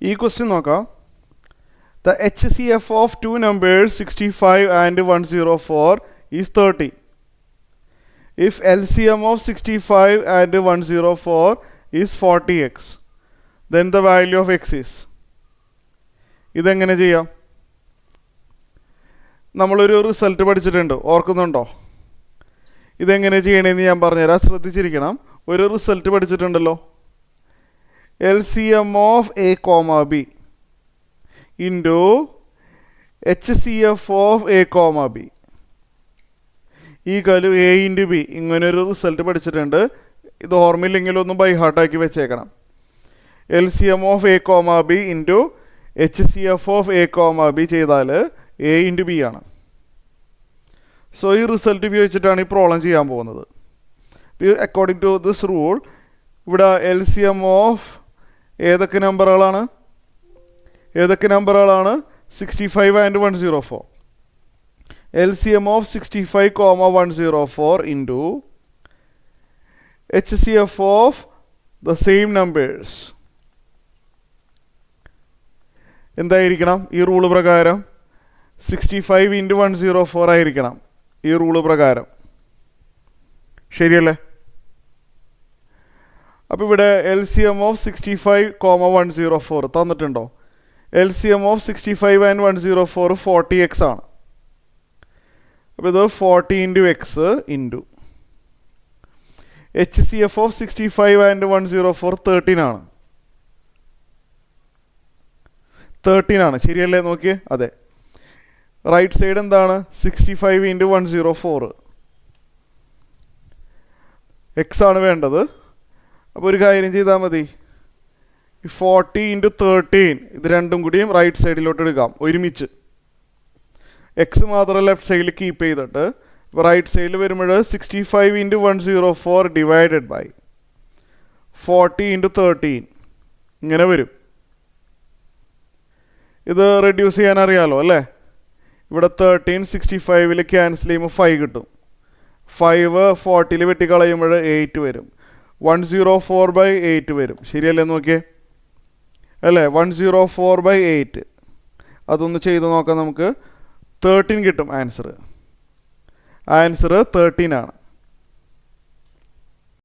ഈ ക്വസ്റ്റ്യൻ നോക്കാം. The HCF of two numbers 65 and 104 is 30. If LCM of 65 and 104 is 40x, then the value of x is. ഇതെങ്ങനെ ചെയ്യാം? നമ്മളൊരു result പഠിച്ചിട്ടുണ്ട്, ഓർക്കുന്നുണ്ടോ? ഇതെങ്ങനെ ചെയ്യണമെന്ന് ഞാൻ പറഞ്ഞുതരാം, ശ്രദ്ധിച്ചിരിക്കണം. ഒരു റിസൾട്ട് പഠിച്ചിട്ടുണ്ടല്ലോ, LCM of A, B into HCF of A, B equal A into B. ഇങ്ങനൊരു റിസൾട്ട് പഠിച്ചിട്ടുണ്ട്. ഇത് ഓർമ്മയില്ലെങ്കിലും ഒന്ന് ബൈ ഹാർട്ടാക്കി വെച്ചേക്കണം. LCM of A, B into HCF of A, B ചെയ്താൽ A into B ആണ്. സോ ഈ റിസൾട്ട് ഉപയോഗിച്ചിട്ടാണ് ഈ പ്രോബ്ലം ചെയ്യാൻ പോകുന്നത്. അക്കോർഡിംഗ് ടു ദിസ് റൂൾ ഇവിടെ LCM ഓഫ് ഏതൊക്കെ നമ്പറുകളാണ്? 65 and 104. LCM of 65, 104 into HCF of the same numbers. എന്തായിരിക്കണം? ഈ റൂള് പ്രകാരം 65 into 104 ആയിരിക്കണം. ഈ റൂള് പ്രകാരം ശരിയല്ലേ? അപ്പോൾ ഇവിടെ LCM of 65, 104 തന്നിട്ടുണ്ടോ? LCM of 65 and 104 40x ആണ്. അപ്പോൾ ഇത് 40 into x into HCF of 65 and 104 13 ആണ്. 13 ആണ്, ശരിയല്ലേ? നോക്കിയേ, അതെ. റൈറ്റ് സൈഡ് എന്താണ്? 65 into 104 x ആണ് വേണ്ടത്. അപ്പോൾ ഒരു കാര്യം ചെയ്താൽ മതി, 40 into 13 ഇത് രണ്ടും കൂടിയും റൈറ്റ് സൈഡിലോട്ട് എടുക്കാം ഒരുമിച്ച്. എക്സ് മാത്രം ലെഫ്റ്റ് സൈഡിൽ കീപ്പ് ചെയ്തിട്ട് ഇപ്പോൾ റൈറ്റ് സൈഡിൽ വരുമ്പോൾ 65 into 104 ഡിവൈഡഡ് ബൈ 40 into 13 ഇങ്ങനെ വരും. ഇത് റെഡ്യൂസ് ചെയ്യാൻ അറിയാലോ അല്ലേ? ഇവിടെ 13 65 ക്യാൻസൽ ചെയ്യുമ്പോൾ 5 കിട്ടും. 5 40 വെട്ടിക്കളയുമ്പോൾ 8 വരും. 104/8 വരും, ശരിയല്ലേ? നോക്കിയേ അല്ലേ? 104/8 അതൊന്ന് ചെയ്ത് നോക്കാം നമുക്ക്. 13 കിട്ടും ആൻസർ. 13 ആണ്.